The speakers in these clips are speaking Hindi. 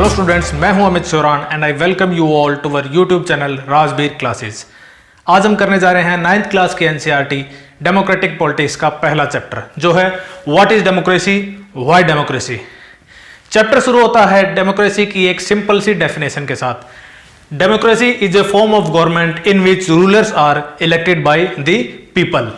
हेलो स्टूडेंट्स, मैं हूं Amit Chauran and I welcome you all to our YouTube channel Rajbir classes. आज हम करने जा रहे हैं 9th क्लास के एनसीईआरटी डेमोक्रेटिक पॉलिटिक्स का पहला चैप्टर, जो है what is democracy, why democracy. Chapter शुरू होता है डेमोक्रेसी की एक सिंपल सी डेफिनेशन के साथ। Democracy is a form of government in which rulers are elected by the people.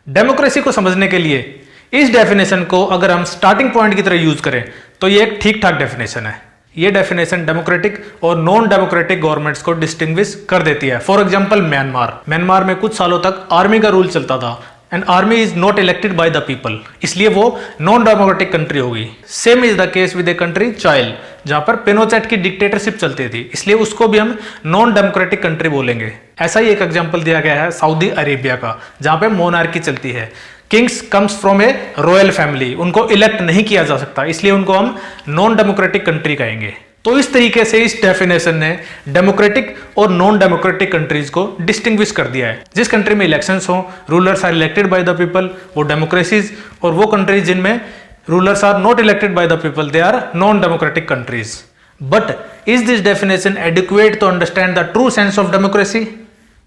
Democracy को समझने के लिए इस डेफिनेशन को अगर हम स्टार्टिंग पॉइंट की तरह यूज करें तो ये एक ठीक ठाक डेफिनेशन है। ये डेफिनेशन डेमोक्रेटिक और नॉन डेमोक्रेटिक गवर्नमेंट्स को डिस्टिंग्विश कर देती है। फॉर एग्जांपल म्यांमार में कुछ सालों तक आर्मी का रूल चलता था and army is not elected by the people, इसलिए वो नॉन डेमोक्रेटिक कंट्री होगी। Same is the case with a country child, जहां पर पिनोचेट की डिक्टेटरशिप चलती थी, इसलिए उसको भी हम नॉन डेमोक्रेटिक कंट्री बोलेंगे। ऐसा ही एक एग्जांपल दिया गया है सऊदी अरेबिया का, जहां पे मोनार्की चलती है। Kings comes from A royal family, उनको इलेक्ट नहीं किया जा सकता, इसलिए उनको हम नॉन डेमोक्रेटिक कंट्री कहेंगे। तो इस तरीके से इस डेफिनेशन ने डेमोक्रेटिक और नॉन डेमोक्रेटिक कंट्रीज को डिस्टिंग्विश कर दिया है। जिस कंट्री में इलेक्शंस हो, rulers are elected by the people, वो डेमोक्रेसीज, और वो कंट्रीज जिनमें rulers are not elected by the people, they are non democratic countries. But is this definition adequate to understand the true sense of democracy?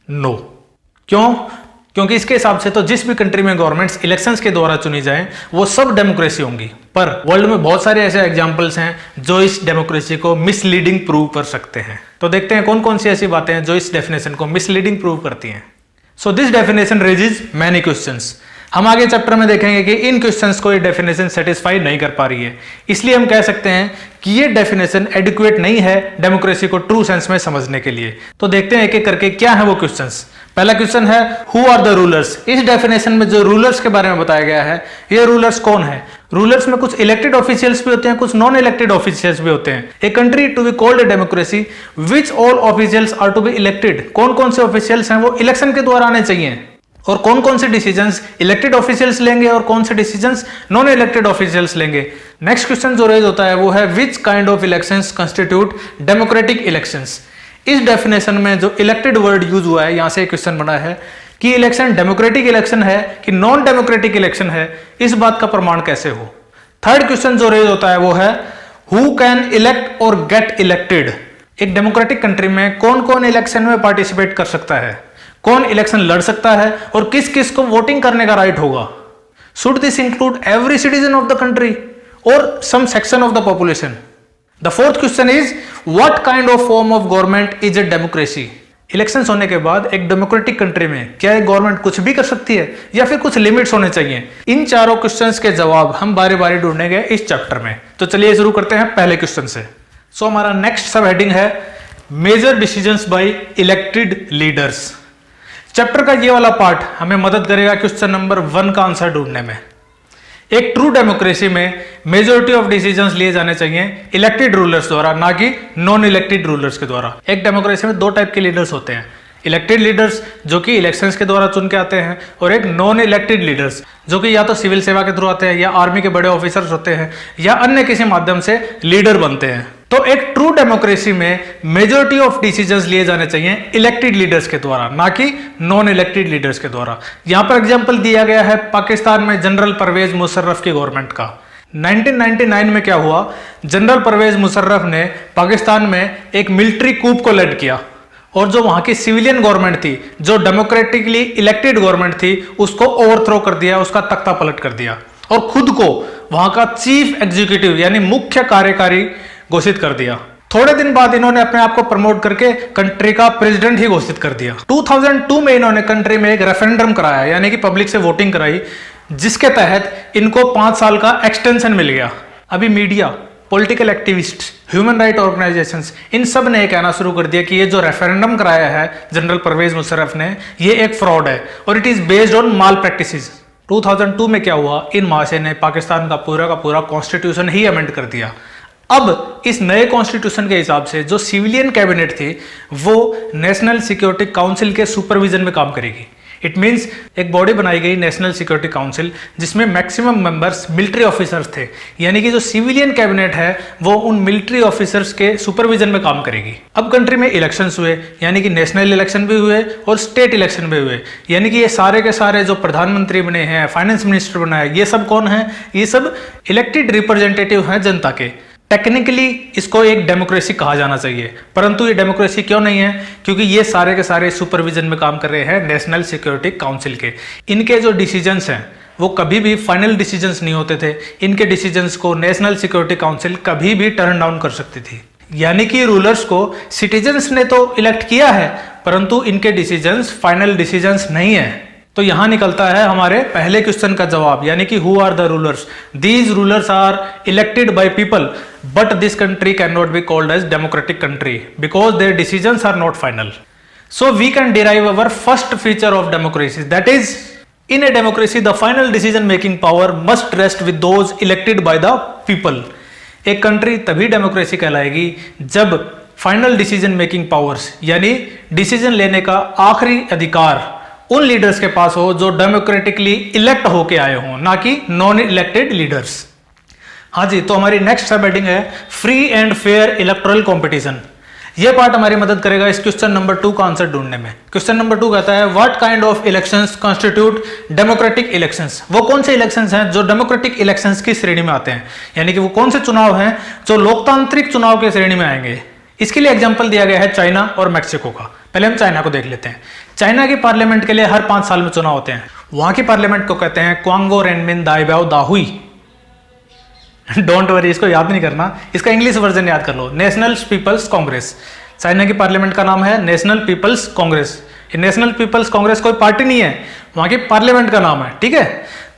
No. क्यों? क्योंकि इसके हिसाब से तो जिस भी कंट्री में गवर्नमेंट्स इलेक्शंस के द्वारा चुनी जाएं वो सब डेमोक्रेसी होंगी। पर वर्ल्ड में बहुत सारे ऐसे एग्जांपल्स हैं जो इस डेमोक्रेसी को मिसलीडिंग प्रूव कर सकते हैं। तो देखते हैं कौन कौन सी ऐसी बातें हैं जो इस डेफिनेशन को मिसलीडिंग प्रूव करती हैं। So this definition raises many questions. हम आगे चैप्टर में देखेंगे कि इन क्वेश्चंस को ये डेफिनेशन सेटिस्फाई नहीं कर पा रही है, इसलिए हम कह सकते हैं कि ये डेफिनेशन एडिक्वेट नहीं है डेमोक्रेसी को ट्रू सेंस में समझने के लिए। तो देखते हैं एक एक करके क्या है वो क्वेश्चंस। पहला क्वेश्चन है हु आर द रूलर्स। इस डेफिनेशन में जो रूलर्स के बारे में बताया गया है, ये रूलर्स कौन है? रूलर्स में कुछ इलेक्टेड ऑफिशियल्स भी होते हैं, कुछ नॉन इलेक्टेड ऑफिशियल्स भी होते हैं। A country to be called a democracy which all officials are to be elected. कौन कौन से ऑफिशियल्स हैं वो इलेक्शन के द्वारा आने चाहिए, और कौन कौन से डिसीजंस इलेक्टेड ऑफिशियल्स लेंगे और कौन से डिसीजंस नॉन इलेक्टेड ऑफिशियल्स लेंगे। नेक्स्ट क्वेश्चन जो रेज होता है वो है which kind of elections constitute democratic elections. इस डेफिनेशन में जो इलेक्टेड वर्ड यूज हुआ है, यहां से क्वेश्चन बना है कि इलेक्शन डेमोक्रेटिक इलेक्शन है कि नॉन डेमोक्रेटिक इलेक्शन है, इस बात का प्रमाण कैसे हो। थर्ड क्वेश्चन जो रेज होता है वो है हु कैन इलेक्ट और गेट इलेक्टेड। एक डेमोक्रेटिक कंट्री में कौन कौन इलेक्शन में पार्टिसिपेट कर सकता है, कौन इलेक्शन लड़ सकता है और किस किस को वोटिंग करने का राइट होगा। Should this include every citizen of the country और some section of the population. The fourth question is what kind of form of government is a democracy. Elections होने के बाद एक डेमोक्रेटिक कंट्री में क्या एक गवर्नमेंट कुछ भी कर सकती है या फिर कुछ लिमिट्स होने चाहिए। इन चारों क्वेश्चंस के जवाब हम बारी बारी ढूंढेंगे इस चैप्टर में। तो चलिए शुरू करते हैं पहले क्वेश्चन से। सो हमारा नेक्स्ट सब हेडिंग है major decisions by elected leaders. Chapter का ये वाला पार्ट हमें मदद करेगा क्वेश्चन नंबर 1 का आंसर ढूंढने में। एक ट्रू डेमोक्रेसी में मेजॉरिटी ऑफ डिसीजंस लिए जाने चाहिए इलेक्टेड रूलर्स द्वारा, ना कि नॉन इलेक्टेड रूलर्स के द्वारा। एक डेमोक्रेसी में दो टाइप के लीडर्स होते हैं, इलेक्टेड लीडर्स जो कि इलेक्शंस के द्वारा चुन के आते हैं, और एक नॉन इलेक्टेड लीडर्स जो कि या तो सिविल सेवा के थ्रू आते हैं या आर्मी के बड़े ऑफिसर्स होते हैं या अन्य किसी माध्यम से लीडर बनते हैं। तो एक ट्रू डेमोक्रेसी में मेजॉरिटी ऑफ डिसीजंस लिए जाने चाहिए इलेक्टेड लीडर्स के द्वारा, ना कि नॉन इलेक्टेड लीडर्स के द्वारा। यहां पर एग्जांपल दिया गया है पाकिस्तान में जनरल परवेज मुशर्रफ की गवर्नमेंट का। 1999 में क्या हुआ, जनरल परवेज मुशर्रफ ने पाकिस्तान में एक मिलिट्री कूप को लीड किया, और जो वहां की सिविलियन गवर्नमेंट थी, जो डेमोक्रेटिकली इलेक्टेड गवर्नमेंट थी, उसको ओवरथ्रो कर दिया, उसका तख्ता पलट कर दिया, और खुद को वहां का चीफ एग्जीक्यूटिव यानी मुख्य कार्यकारी घोषित कर दिया। थोड़े दिन बाद इन्होंने अपने आप को प्रमोट करके कंट्री का प्रेसिडेंट ही घोषित कर दिया। 2002 में इन्होंने कंट्री में एक रेफरेंडम कराया, यानी कि पब्लिक से वोटिंग कराई, जिसके तहत इनको 5 साल का एक्सटेंशन मिल गया। अभी media, political activist, human right organisations, इन सब ने कहना शुरू कर दिया कि ये जो रेफरेंडम कराया है जनरल परवेज मुशर्रफ ने, ये एक फ्रॉड है और it is based on mall practices. 2002 में क्या हुआ, इन महाशय ने पाकिस्तान का पूरा कॉन्स्टिट्यूशन ही अमेंड कर दिया। अब इस नए कॉन्स्टिट्यूशन के हिसाब से जो सिविलियन कैबिनेट थी वो नेशनल सिक्योरिटी काउंसिल के सुपरविजन में काम करेगी। इट मीन्स एक बॉडी बनाई गई नेशनल सिक्योरिटी काउंसिल, जिसमें मैक्सिमम मेंबर्स मिलिट्री ऑफिसर्स थे, यानी कि जो सिविलियन कैबिनेट है वो उन मिलिट्री ऑफिसर्स के सुपरविजन में काम करेगी। अब कंट्री में इलेक्शंस हुए, यानी कि नेशनल इलेक्शन भी हुए और स्टेट इलेक्शन भी हुए, यानी कि ये सारे के सारे जो प्रधानमंत्री बने हैं, फाइनेंस मिनिस्टर बना है, ये सब कौन है? ये सब इलेक्टेड रिप्रेजेंटेटिव हैं जनता के। टेक्निकली इसको एक डेमोक्रेसी कहा जाना चाहिए, परंतु ये डेमोक्रेसी क्यों नहीं है? क्योंकि ये सारे के सारे सुपरविजन में काम कर रहे हैं नेशनल सिक्योरिटी काउंसिल के। इनके जो डिसीजंस हैं वो कभी भी फाइनल डिसीजंस नहीं होते थे। इनके डिसीजंस को नेशनल सिक्योरिटी काउंसिल कभी भी टर्न डाउन कर सकती थी। यानी कि रूलर्स को सिटीजन्स ने तो इलेक्ट किया है, परंतु इनके डिसीजंस फाइनल डिसीजंस नहीं है। तो यहां निकलता है हमारे पहले क्वेश्चन का जवाब, यानी कि who are the rulers? These rulers are elected by people, but this country can not be called as democratic country because their decisions are not final. So we can derive our first feature of democracy, that is in a democracy the final decision making power must rest with those elected by the people। एक कंट्री तभी डेमोक्रेसी कहलाएगी जब फाइनल डिसीजन मेकिंग पावर्स यानी डिसीजन लेने का आखिरी अधिकार उन लीडर्स के पास हो जो डेमोक्रेटिकली इलेक्ट होके आए हों, ना कि नॉन इलेक्टेड लीडर्स। हाँ जी, तो हमारी नेक्स्ट सब हेडिंग है free and fair electoral competition. यह पार्ट हमारी मदद करेगा इस क्वेश्चन नंबर 2 का आंसर ढूंढने में। क्वेश्चन नंबर 2 कहता है what kind of elections constitute democratic elections. वो कौन से इलेक्शंस हैं जो डेमोक्रेटिक इलेक्शंस की श्रेणी में आते हैं, यानी कि वो कौन से चुनाव हैं जो लोकतांत्रिक चुनाव की श्रेणी में आएंगे। इसके लिए एग्जाम्पल दिया गया है चाइना और मैक्सिको का। पहले हम चाइना को देख लेते हैं। चाइना की पार्लियामेंट के लिए हर 5 साल में चुनाव होते हैं। वहां की पार्लियामेंट को कहते हैं क्वांगो रेनमिन दाइबाओ दाहुई। डोंट वरी, इसको याद नहीं करना, इसका इंग्लिश वर्जन याद कर लो, नेशनल पीपल्स कांग्रेस। चाइना की पार्लियामेंट का नाम है नेशनल पीपल्स कांग्रेस। ये नेशनल पीपल्स कांग्रेस कोई पार्टी नहीं है, वहां की पार्लियामेंट का नाम है, ठीक है।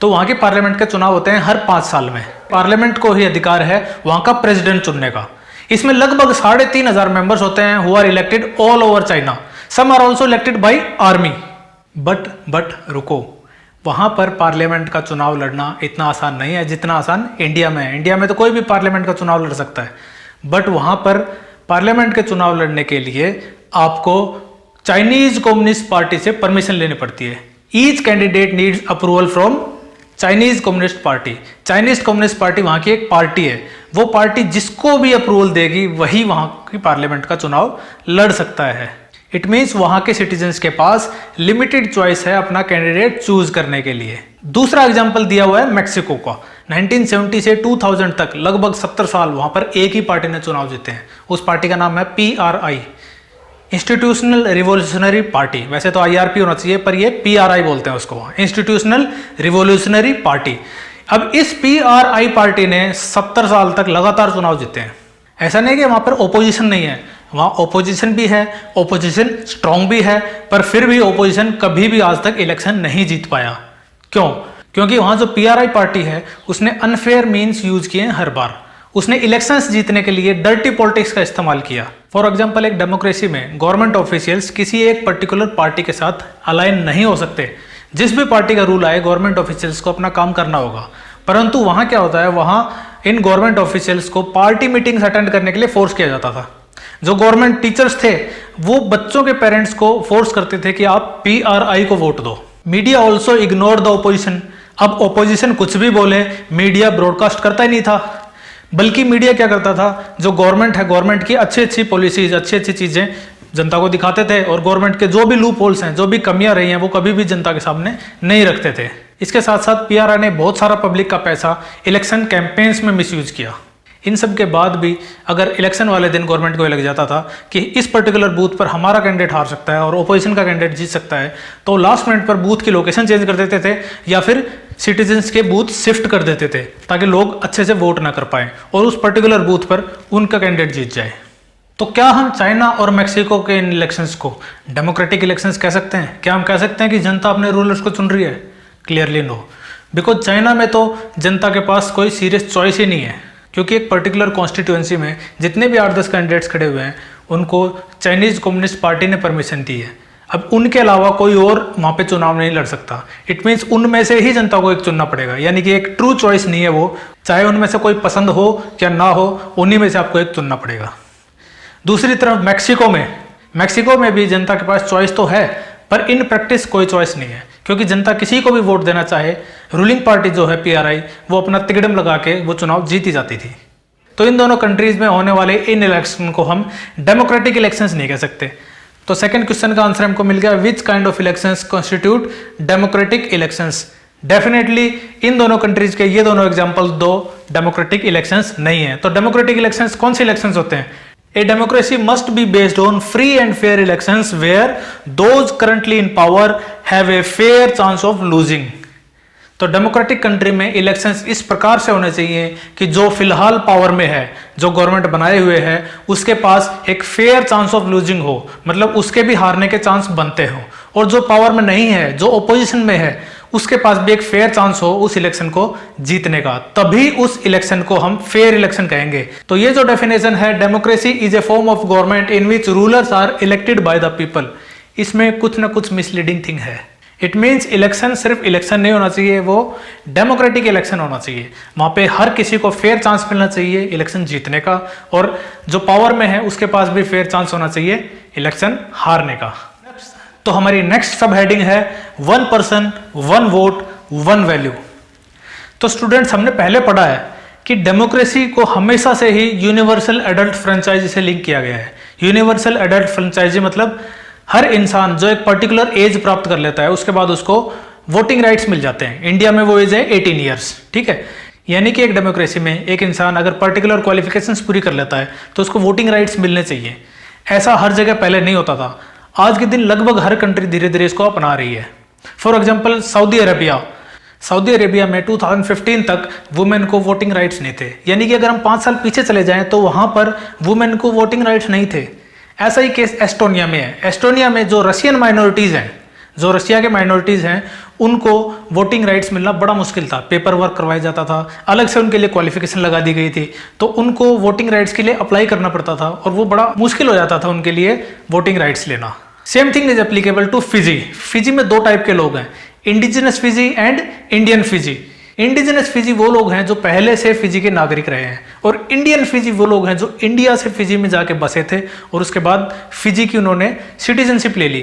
तो वहां की पार्लियामेंट के चुनाव होते हैं हर 5 साल में। पार्लियामेंट को ही अधिकार है वहां का प्रेसिडेंट चुनने का। इसमें लगभग 3,500 मेंबर्स होते हैं who are elected all over China. Some are also elected by army. But रुको, वहां पर पार्लियामेंट का चुनाव लड़ना इतना आसान नहीं है जितना आसान इंडिया में है। इंडिया में तो कोई भी पार्लियामेंट का चुनाव लड़ सकता है, बट वहां पर पार्लियामेंट के चुनाव लड़ने के लिए आपको चाइनीज कम्युनिस्ट पार्टी से परमिशन लेनी पड़ती है। Each candidate needs approval from Chinese communist party. Chinese communist party वहां की एक पार्टी है। वो पार्टी जिसको भी अप्रूवल देगी वही वहां की पार्लियामेंट का चुनाव लड़ सकता है। इट मीन्स वहां के सिटीजन्स के पास लिमिटेड चॉइस है अपना कैंडिडेट चूज करने के लिए। दूसरा एग्जांपल दिया हुआ है मैक्सिको का। 1970 से 2000 तक लगभग 70 साल वहां पर एक ही पार्टी ने चुनाव जीते हैं। उस पार्टी का नाम है PRI, इंस्टीट्यूशनल रिवोल्यूशनरी पार्टी। वैसे तो IRP होना चाहिए, पर ये PRI बोलते हैं उसको, इंस्टीट्यूशनल रिवोल्यूशनरी पार्टी। अब इस PRI पार्टी ने 70 साल तक लगातार चुनाव जीते हैं। ऐसा नहीं कि वहां पर ओपोजिशन नहीं है, वहां ओपोजिशन भी है, ओपोजिशन स्ट्रांग भी है, पर फिर भी ओपोजिशन कभी भी आज तक इलेक्शन नहीं जीत पाया। क्यों? क्योंकि वहां जो PRI पार्टी है उसने अनफेयर मीन्स यूज किए हर बार। उसने इलेक्शंस जीतने के लिए डर्टी पॉलिटिक्स का इस्तेमाल किया। फॉर एग्जांपल, एक डेमोक्रेसी में गवर्नमेंट ऑफिशियल्स किसी एक पर्टिकुलर पार्टी के साथ अलाइन नहीं हो सकते। जिस भी पार्टी का रूल आए गवर्नमेंट ऑफिशियल्स को अपना काम करना होगा। परंतु वहां क्या होता है, वहां इन गवर्नमेंट ऑफिशियल्स को पार्टी मीटिंग्स अटेंड करने के लिए फोर्स किया जाता था। जो गवर्नमेंट टीचर्स थे वो बच्चों के पेरेंट्स को फोर्स करते थे कि आप PRI को वोट दो। Media also ignore the opposition. अब ओपोजिशन कुछ भी बोले, मीडिया ब्रॉडकास्ट करता ही नहीं था, बल्कि मीडिया क्या करता था, जो गवर्नमेंट है, गवर्नमेंट की अच्छी पॉलिसीज, अच्छी चीजें जनता को दिखाते थे, और गवर्नमेंट के जो भी लूप होल्स हैं, जो भी कमियां रही हैं, वो कभी भी जनता के सामने नहीं रखते थे। इसके साथ साथ PRI ने बहुत सारा पब्लिक का पैसा इलेक्शन कैंपेन्स में मिसयूज किया। इन सब के बाद भी अगर इलेक्शन वाले दिन गवर्नमेंट को लग जाता था कि इस पर्टिकुलर बूथ पर हमारा कैंडिडेट हार सकता है और ओपोजिशन का कैंडिडेट जीत सकता है, तो लास्ट मिनट पर बूथ की लोकेशन चेंज कर देते थे या फिर सिटीजन्स के बूथ शिफ्ट कर देते थे ताकि लोग अच्छे से वोट ना कर पाए और उस पर्टिकुलर बूथ पर उनका कैंडिडेट जीत जाए। तो क्या हम चाइना और मैक्सिको के इन इलेक्शंस को डेमोक्रेटिक इलेक्शंस कह सकते हैं? क्या हम कह सकते हैं कि जनता अपने रूलर्स को चुन रही है? क्लियरली नो, बिकॉज चाइना में तो जनता के पास कोई सीरियस चॉइस ही नहीं है, क्योंकि एक पर्टिकुलर कॉन्स्टिट्यूएंसी में जितने भी 8-10 कैंडिडेट्स खड़े हुए हैं उनको चाइनीज कम्युनिस्ट पार्टी ने परमिशन दी है। अब उनके अलावा कोई और वहाँ पे चुनाव नहीं लड़ सकता। इट मीन्स उनमें से ही जनता को एक चुनना पड़ेगा, यानी कि एक ट्रू चॉइस नहीं है वो, चाहे उनमें से कोई पसंद हो या ना हो, उन्हीं में से आपको एक चुनना पड़ेगा। दूसरी तरफ मैक्सिको में भी जनता के पास चॉइस तो है, पर इन प्रैक्टिस कोई चॉइस नहीं है, क्योंकि जनता किसी को भी वोट देना चाहे, रूलिंग पार्टी जो है PRI वो अपना तिकड़म लगा के वो चुनाव जीती जाती थी। तो इन दोनों कंट्रीज में होने वाले इन इलेक्शन को हम डेमोक्रेटिक इलेक्शंस नहीं कह सकते। तो सेकंड क्वेश्चन का आंसर हमको मिल गया, which kind of elections constitute democratic elections. Definitely in दोनों कंट्रीज के ये दोनों एग्जाम्पल दो डेमोक्रेटिक इलेक्शंस नहीं है। तो डेमोक्रेटिक इलेक्शंस कौन से इलेक्शंस होते हैं? A democracy must be based on free and fair elections where those currently in power have a fair chance of losing। तो डेमोक्रेटिक कंट्री में इलेक्शंस इस प्रकार से होने चाहिए कि जो फिलहाल पावर में है, जो गवर्नमेंट बनाए हुए है, उसके पास एक फेयर चांस ऑफ लूजिंग हो, मतलब उसके भी हारने के चांस बनते हो, और जो पावर में नहीं है, जो ओपोजिशन में है, उसके पास भी एक फेयर चांस हो उस इलेक्शन को जीतने का, तभी उस इलेक्शन को हम फेयर इलेक्शन कहेंगे। तो ये जो डेफिनेशन है, democracy is a form of government in which rulers are elected by the people, इसमें कुछ ना कुछ मिसलीडिंग थिंग है। इट मीन्स इलेक्शन सिर्फ इलेक्शन नहीं होना चाहिए, वो डेमोक्रेटिक इलेक्शन होना चाहिए। वहां पे हर किसी को फेयर चांस मिलना चाहिए इलेक्शन जीतने का, और जो पावर में है उसके पास भी फेयर चांस होना चाहिए इलेक्शन हारने का। तो हमारी नेक्स्ट सब हेडिंग है 1 पर्सन 1 वोट 1 वैल्यू। तो स्टूडेंट्स, हमने पहले पढ़ा है कि डेमोक्रेसी को हमेशा से ही यूनिवर्सल एडल्ट फ्रेंचाइजी से लिंक किया गया है। यूनिवर्सल एडल्ट फ्रेंचाइजी मतलब हर इंसान जो एक पर्टिकुलर एज प्राप्त कर लेता है उसके बाद उसको वोटिंग राइट्स मिल जाते हैं। इंडिया में वो एज है 18 ईयर्स, ठीक है। यानी कि एक डेमोक्रेसी में एक इंसान अगर पर्टिकुलर क्वालिफिकेशंस पूरी कर लेता है तो उसको वोटिंग राइट्स मिलने चाहिए। ऐसा हर जगह पहले नहीं होता था। आज के दिन लगभग हर कंट्री धीरे धीरे इसको अपना रही है। फॉर एग्जाम्पल सऊदी अरेबिया में 2015 तक वुमेन को वोटिंग राइट्स नहीं थे। यानी कि अगर हम 5 साल पीछे चले जाएं तो वहां पर वुमेन को वोटिंग राइट्स नहीं थे। ऐसा ही केस एस्टोनिया में है। एस्टोनिया में जो रशियन माइनॉरिटीज हैं, जो रशिया के माइनॉरिटीज हैं, उनको वोटिंग राइट्स मिलना बड़ा मुश्किल था। पेपर वर्क करवाया जाता था, अलग से उनके लिए क्वालिफिकेशन लगा दी गई थी, तो उनको वोटिंग राइट्स के लिए अप्लाई करना पड़ता था और वो बड़ा मुश्किल हो जाता था उनके लिए वोटिंग राइट्स लेना। Same thing is applicable to Fiji. Fiji में 2 टाइप के लोग हैं, indigenous Fiji and Indian Fiji. Indigenous Fiji वो लोग हैं जो पहले से फिजी के नागरिक रहे हैं, और इंडियन फिजी वो लोग हैं जो इंडिया से फिजी में जाके बसे थे और उसके बाद फिजी की उन्होंने सिटीजनशिप ले ली।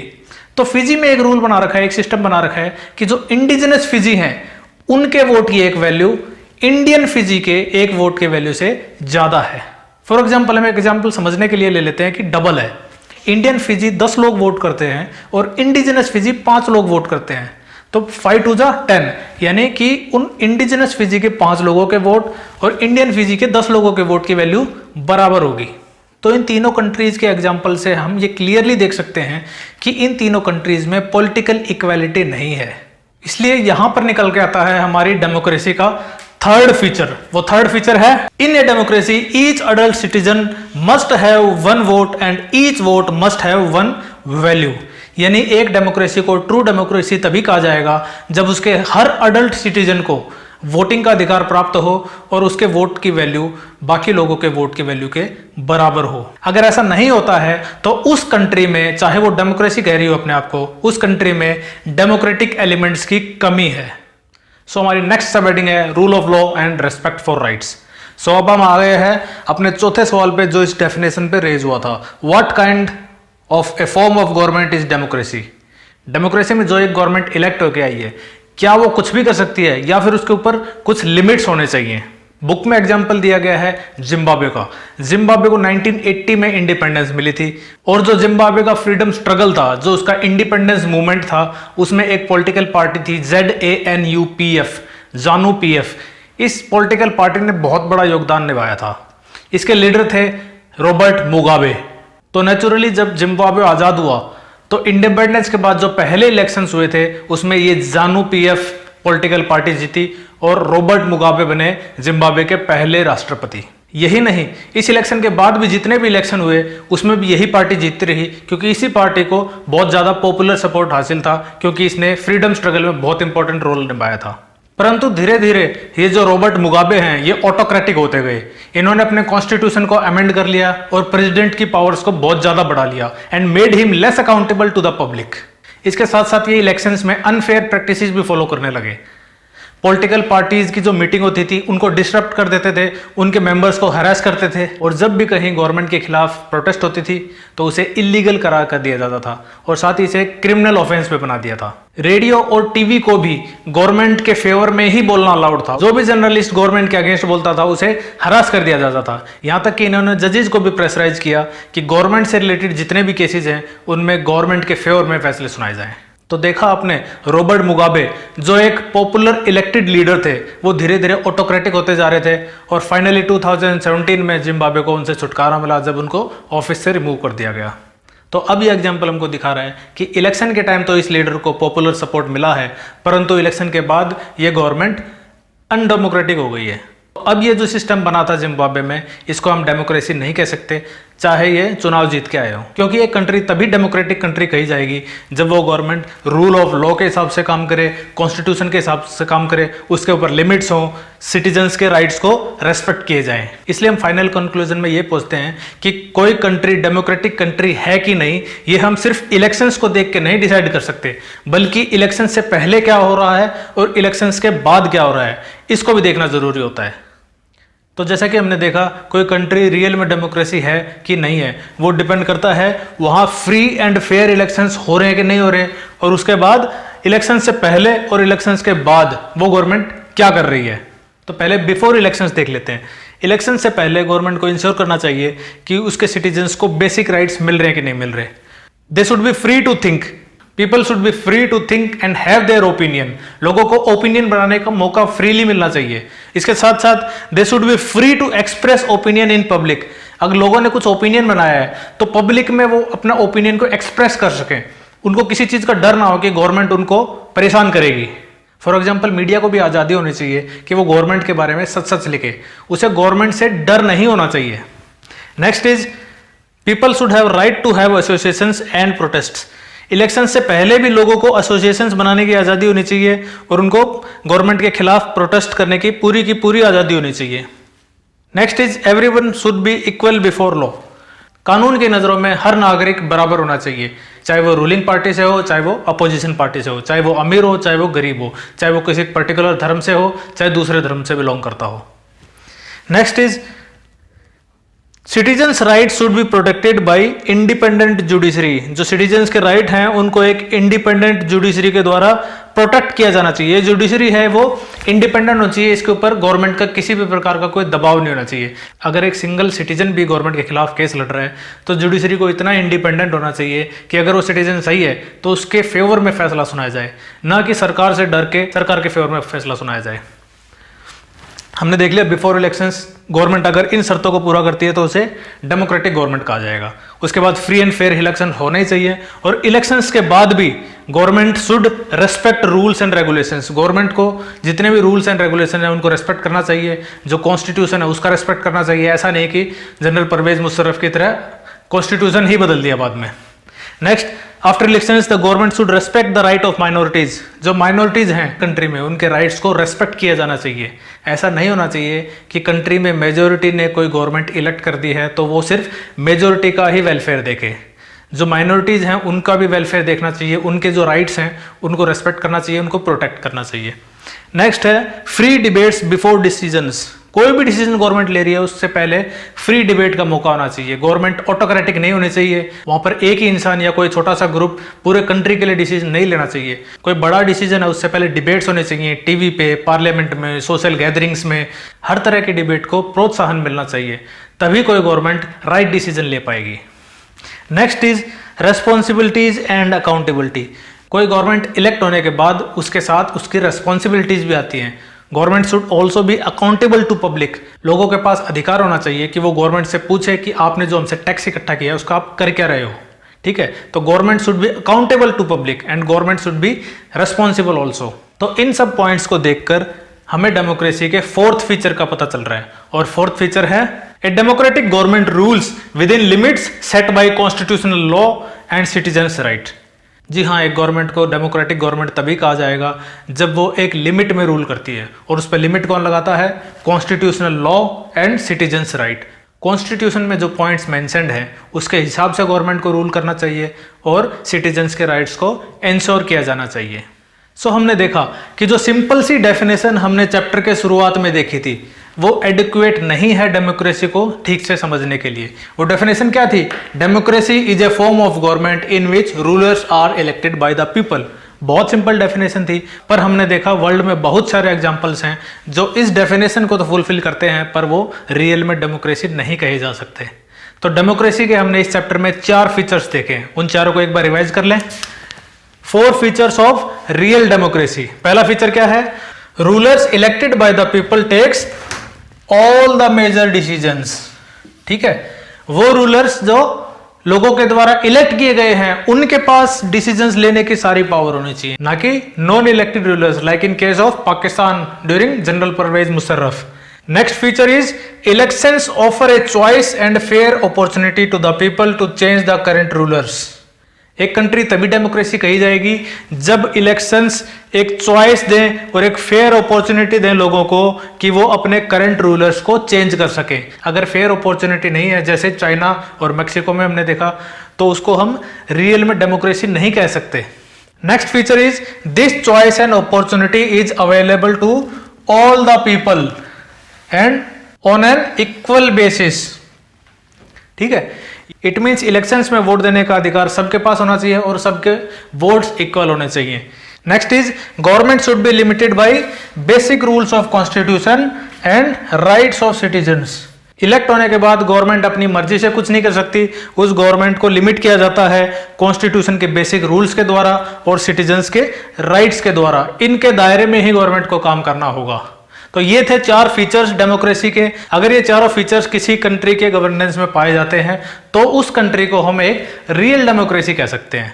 तो फिजी में एक रूल बना रखा है, एक सिस्टम बना रखा है कि जो इंडिजिनस फिजी हैं उनके वोट की एक वैल्यू इंडियन फिजी के एक वोट के वैल्यू से ज्यादा है। फॉर एग्जाम्पल, हम एक एग्जाम्पल समझने के लिए ले लेते हैं कि डबल है। इंडियन फिजी 10 लोग वोट करते हैं और इंडिजिनस फिजी 5 लोग वोट करते हैं, तो 5 2 जा 10, यानी कि उन इंडिजिनस फिजी के 5 लोगों के वोट और इंडियन फिजी के 10 लोगों के वोट की वैल्यू बराबर होगी। तो इन तीनों कंट्रीज के एग्जाम्पल से हम ये क्लियरली देख सकते हैं कि इन तीनों कंट्रीज में पॉलिटिकल इक्वालिटी नहीं है। इसलिए यहां पर निकल के आता है हमारी डेमोक्रेसी का थर्ड फीचर। वो थर्ड फीचर है, in a democracy each adult citizen must have 1 vote and each vote must have 1 value. यानी एक डेमोक्रेसी को ट्रू डेमोक्रेसी तभी कहा जाएगा जब उसके हर अडल्ट सिटीजन को वोटिंग का अधिकार प्राप्त हो और उसके वोट की वैल्यू बाकी लोगों के वोट की वैल्यू के बराबर हो। अगर ऐसा नहीं होता है तो उस कंट्री में, चाहे वो डेमोक्रेसी कह रही हो अपने आप को, उस कंट्री में डेमोक्रेटिक एलिमेंट्स की कमी है। सो हमारी नेक्स्ट सब हेडिंग है rule of law and respect for rights. So अब हम आ गए हैं अपने चौथे सवाल पे जो इस डेफिनेशन पे रेज हुआ था, what kind of A form of government is democracy. Democracy में जो एक गवर्नमेंट इलेक्ट होकर आई है, क्या वो कुछ भी कर सकती है या फिर उसके ऊपर कुछ लिमिट्स होने चाहिए। बुक में एग्जाम्पल दिया गया है जिम्बाब्वे का। जिम्बाब्वे को 1980 में इंडिपेंडेंस मिली थी और जो जिम्बाब्वे का फ्रीडम स्ट्रगल था, जो उसका इंडिपेंडेंस मूवमेंट था, उसमें एक पॉलिटिकल पार्टी थी ZANU-PF, जानू PF। इस पॉलिटिकल पार्टी ने बहुत बड़ा योगदान निभाया था। इसके लीडर थे रॉबर्ट मुगाबे। तो नेचुरली जब जिम्बाब्वे आजाद हुआ तो इंडिपेंडेंस के बाद जो पहले इलेक्शंस हुए थे उसमें ये ZANU-PF पॉलिटिकल पार्टी जीती और रॉबर्ट मुगाबे बने जिम्बाब्वे के पहले राष्ट्रपति। यही नहीं, इस इलेक्शन के बाद भी जितने भी इलेक्शन हुए उसमें भी यही पार्टी जीतती रही, क्योंकि इसी पार्टी को बहुत ज्यादा पॉपुलर सपोर्ट हासिल था, क्योंकि इसने फ्रीडम स्ट्रगल में बहुत इंपॉर्टेंट रोल निभाया था। परंतु धीरे धीरे ये जो रॉबर्ट मुगाबे हैं ये ऑटोक्रेटिक होते गए। इन्होंने अपने कॉन्स्टिट्यूशन को अमेंड कर लिया और प्रेसिडेंट की पावर्स को बहुत ज्यादा बढ़ा लिया and made him less accountable to the public. इसके साथ साथ ये इलेक्शंस में अनफेयर प्रैक्टिसेस भी फॉलो करने लगे। पॉलिटिकल पार्टीज की जो मीटिंग होती थी उनको डिसरप्ट कर देते थे, उनके मेंबर्स को हरास करते थे, और जब भी कहीं गवर्नमेंट के खिलाफ प्रोटेस्ट होती थी तो उसे इलीगल करार कर दिया जाता था और साथ ही इसे क्रिमिनल ऑफेंस पे बना दिया था। रेडियो और टीवी को भी गवर्नमेंट के फेवर में ही बोलना अलाउड था। जो भी जर्नलिस्ट गवर्नमेंट के अगेंस्ट बोलता था उसे हरास कर दिया जाता था। यहाँ तक कि इन्होंने जजेस को भी प्रेशराइज किया कि गवर्नमेंट से रिलेटेड जितने भी केसेस हैं उनमें गवर्नमेंट के फेवर में फैसले सुनाए जाएं। तो देखा आपने रॉबर्ट मुगाबे जो एक पॉपुलर इलेक्टेड लीडर थे, वो धीरे धीरे ऑटोक्रेटिक होते जा रहे थे और फाइनली 2017 में जिम्बाब्वे को उनसे छुटकारा मिला जब उनको ऑफिस से रिमूव कर दिया गया। तो अब ये एग्जाम्पल हमको दिखा रहा है कि इलेक्शन के टाइम तो इस लीडर को पॉपुलर सपोर्ट मिला है, परंतु इलेक्शन के बाद ये गवर्नमेंट अनडेमोक्रेटिक हो गई है। अब ये जो सिस्टम बना था जिम्बाब्वे में, इसको हम डेमोक्रेसी नहीं कह सकते, चाहे ये चुनाव जीत के आए हो, क्योंकि एक कंट्री तभी डेमोक्रेटिक कंट्री कही जाएगी जब वो गवर्नमेंट रूल ऑफ लॉ के हिसाब से काम करे, कॉन्स्टिट्यूशन के हिसाब से काम करे, उसके ऊपर लिमिट्स हो, सिटीजन्स के राइट्स को रेस्पेक्ट किए जाएं। इसलिए हम फाइनल कंक्लूजन में ये पहुंचते हैं कि कोई कंट्री डेमोक्रेटिक कंट्री है कि नहीं, ये हम सिर्फ इलेक्शंस को देख के नहीं डिसाइड कर सकते, बल्कि इलेक्शन से पहले क्या हो रहा है और इलेक्शंस के बाद क्या हो रहा है, इसको भी देखना जरूरी होता है। तो जैसा कि हमने देखा, कोई कंट्री रियल में डेमोक्रेसी है कि नहीं है, वो डिपेंड करता है वहाँ फ्री एंड फेयर इलेक्शंस हो रहे हैं कि नहीं हो रहे, और उसके बाद इलेक्शन से पहले और इलेक्शंस के बाद वो गवर्नमेंट क्या कर रही है। तो पहले बिफोर इलेक्शंस देख लेते हैं। इलेक्शन से पहले गवर्नमेंट को इंश्योर करना चाहिए कि उसके सिटीजन्स को बेसिक राइट्स मिल रहे हैं कि नहीं मिल रहे। They should be free to think, people should be free to think and have their opinion. लोगों को ओपिनियन बनाने का मौका फ्रीली मिलना चाहिए। इसके साथ साथ they should be free to express opinion in public. अगर लोगों ने कुछ ओपिनियन बनाया है तो पब्लिक में वो अपना ओपिनियन को एक्सप्रेस कर सकें, उनको किसी चीज का डर ना हो कि गवर्नमेंट उनको परेशान करेगी। फॉर एग्जाम्पल, मीडिया को भी आजादी होनी चाहिए कि वो गवर्नमेंट के बारे में सच सच लिखे, उसे गवर्नमेंट से डर नहीं होना चाहिए। Next is people should have right to have associations and protests. Election से पहले भी लोगों को एसोसिएशंस बनाने की आज़ादी होनी चाहिए और उनको गवर्नमेंट के खिलाफ प्रोटेस्ट करने की पूरी आज़ादी होनी चाहिए। Next is everyone should be equal before law. कानून की नज़रों में हर नागरिक बराबर होना चाहिए, चाहे वो रूलिंग पार्टी से हो, चाहे वो अपोजिशन पार्टी से हो, चाहे वो अमीर हो, चाहे वो गरीब हो, चाहे वो किसी पर्टिकुलर धर्म से हो, चाहे दूसरे धर्म से बिलोंग करता हो। Next is citizens right should be protected by independent judiciary. जो सिटीजन्स के राइट हैं उनको एक इंडिपेंडेंट जुडिशरी के द्वारा प्रोटेक्ट किया जाना चाहिए। जुडिशरी है वो इंडिपेंडेंट होनी चाहिए, इसके ऊपर गवर्नमेंट का किसी भी प्रकार का कोई दबाव नहीं होना चाहिए। अगर एक सिंगल सिटीजन भी गवर्नमेंट के खिलाफ केस लड़ रहा है तो जुडिशरी को इतना इंडिपेंडेंट होना चाहिए कि अगर वो सिटीजन सही है तो उसके फेवर में फैसला सुनाया जाए, ना कि सरकार से डर के सरकार के फेवर में फैसला सुनाया जाए। हमने देख लिया बिफोर इलेक्शंस गवर्नमेंट अगर इन शर्तों को पूरा करती है तो उसे डेमोक्रेटिक गवर्नमेंट कहा जाएगा। उसके बाद फ्री एंड फेयर इलेक्शन होने ही चाहिए, और इलेक्शंस के बाद भी government should respect rules and regulations. Government को जितने भी रूल्स एंड रेगुलेशन है उनको रेस्पेक्ट करना चाहिए, जो कॉन्स्टिट्यूशन है उसका रेस्पेक्ट करना चाहिए। ऐसा नहीं कि जनरल परवेज मुशर्रफ की तरह कॉन्स्टिट्यूशन ही बदल दिया बाद में। Next, after elections the government should respect the right of minorities. जो माइनॉरिटीज हैं कंट्री में उनके राइट्स को रेस्पेक्ट किया जाना चाहिए। ऐसा नहीं होना चाहिए कि कंट्री में मेजोरिटी ने कोई गवर्नमेंट इलेक्ट कर दी है तो वो सिर्फ मेजोरिटी का ही वेलफेयर देखे। जो माइनॉरिटीज हैं उनका भी वेलफेयर देखना चाहिए, उनके जो राइट्स हैं उनको रेस्पेक्ट करना चाहिए, उनको प्रोटेक्ट करना चाहिए। नेक्स्ट है फ्री डिबेट्स बिफोर डिसीजंस। कोई भी डिसीजन गवर्नमेंट ले रही है उससे पहले फ्री डिबेट का मौका होना चाहिए। गवर्नमेंट ऑटोक्रेटिक नहीं होनी चाहिए, वहां पर एक ही इंसान या कोई छोटा सा ग्रुप पूरे कंट्री के लिए डिसीजन नहीं लेना चाहिए। कोई बड़ा डिसीजन है उससे पहले डिबेट्स होने चाहिए, टीवी पे, पार्लियामेंट में, सोशल गैदरिंग्स में, हर तरह की डिबेट को प्रोत्साहन मिलना चाहिए, तभी कोई गवर्नमेंट राइट डिसीजन ले पाएगी। Next is responsibilities and accountability. कोई गवर्नमेंट इलेक्ट होने के बाद उसके साथ उसकी रेस्पॉन्सिबिलिटीज भी आती हैं। Government should also be accountable to public. लोगों के पास अधिकार होना चाहिए कि वो गवर्नमेंट से पूछे कि आपने जो हमसे टैक्स इकट्ठा किया है उसका आप कर क्या रहे हो। ठीक है, तो government should be accountable to public and government should be responsible also. तो इन सब पॉइंट्स को देखकर हमें डेमोक्रेसी के फोर्थ फीचर का पता चल रहा है, और फोर्थ फीचर है a democratic government rules within limits set by constitutional law and citizens right. जी हाँ, एक गवर्नमेंट को डेमोक्रेटिक गवर्नमेंट तभी कहा जाएगा जब वो एक लिमिट में रूल करती है, और उस पर लिमिट कौन लगाता है? Constitutional law and citizens right. Constitution में जो पॉइंट्स मेंशन्ड हैं उसके हिसाब से गवर्नमेंट को रूल करना चाहिए और सिटीजन्स के राइट्स को इंश्योर किया जाना चाहिए। सो हमने देखा कि जो सिंपल सी डेफिनेशन हमने चैप्टर के शुरुआत में देखी थी वो एडिक्वेट नहीं है डेमोक्रेसी को ठीक से समझने के लिए। वो डेफिनेशन क्या थी? Democracy is a form of government in which rulers are elected by the people. बहुत सिंपल डेफिनेशन थी, पर हमने देखा वर्ल्ड में बहुत सारे एग्जांपल्स हैं जो इस डेफिनेशन को तो फुलफिल करते हैं पर वो रियल में डेमोक्रेसी नहीं कहे जा सकते। तो डेमोक्रेसी के हमने इस चैप्टर में 4 फीचर्स देखे हैं, उन चारों को एक बार रिवाइज कर लें। 4 फीचर्स ऑफ रियल डेमोक्रेसी। पहला फीचर क्या है? Rulers elected by the people takes all the major decisions. ठीक है, वो रूलर्स जो लोगों के द्वारा इलेक्ट किए गए हैं उनके पास डिसीजंस लेने की सारी पावर होनी चाहिए, ना कि non elected rulers like in case of Pakistan during general Pervez Musharraf. Next feature is elections offer a choice and fair opportunity to the people to change the current rulers. एक कंट्री तभी डेमोक्रेसी कही जाएगी जब इलेक्शंस एक चॉइस दें और एक फेयर अपॉर्चुनिटी दें लोगों को कि वो अपने करंट रूलर्स को चेंज कर सके। अगर फेयर अपॉर्चुनिटी नहीं है, जैसे चाइना और मैक्सिको में हमने देखा, तो उसको हम रियल में डेमोक्रेसी नहीं कह सकते। Next feature is this choice and opportunity is available to all the people and on an equal basis. ठीक है, इट मीन्स इलेक्शंस में वोट देने का अधिकार सबके पास होना चाहिए और सबके वोट्स इक्वल होने चाहिए। Next is government should B limited by basic rules of constitution and rights of citizens. Elect होने के बाद गवर्नमेंट अपनी मर्जी से कुछ नहीं कर सकती, उस गवर्नमेंट को लिमिट किया जाता है कॉन्स्टिट्यूशन के बेसिक रूल्स के द्वारा और सिटीजन्स के राइट्स के द्वारा। इनके दायरे में ही गवर्नमेंट को काम करना होगा। तो ये थे 4 फीचर्स डेमोक्रेसी के। अगर ये चारों फीचर्स किसी कंट्री के गवर्नेंस में पाए जाते हैं तो उस कंट्री को हम एक रियल डेमोक्रेसी कह सकते हैं।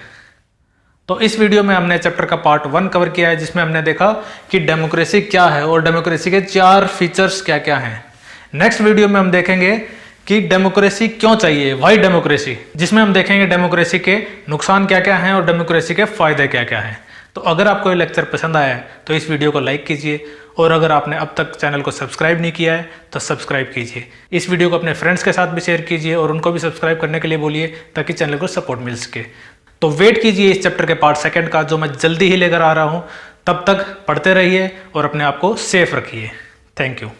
तो इस वीडियो में हमने चैप्टर का पार्ट 1 कवर किया है, जिसमें हमने देखा कि डेमोक्रेसी क्या है और डेमोक्रेसी के 4 फीचर्स क्या क्या हैं। नेक्स्ट वीडियो में हम देखेंगे कि डेमोक्रेसी क्यों चाहिए, व्हाई डेमोक्रेसी, जिसमें हम देखेंगे डेमोक्रेसी के नुकसान क्या क्या हैं और डेमोक्रेसी के फायदे क्या क्या हैं। तो अगर आपको ये लेक्चर पसंद आया है तो इस वीडियो को लाइक कीजिए, और अगर आपने अब तक चैनल को सब्सक्राइब नहीं किया है तो सब्सक्राइब कीजिए। इस वीडियो को अपने फ्रेंड्स के साथ भी शेयर कीजिए और उनको भी सब्सक्राइब करने के लिए बोलिए ताकि चैनल को सपोर्ट मिल सके। तो वेट कीजिए इस चैप्टर के पार्ट 2 का, जो मैं जल्दी ही लेकर आ रहा हूँ। तब तक पढ़ते रहिए और अपने आप को सेफ रखिए। Thank you.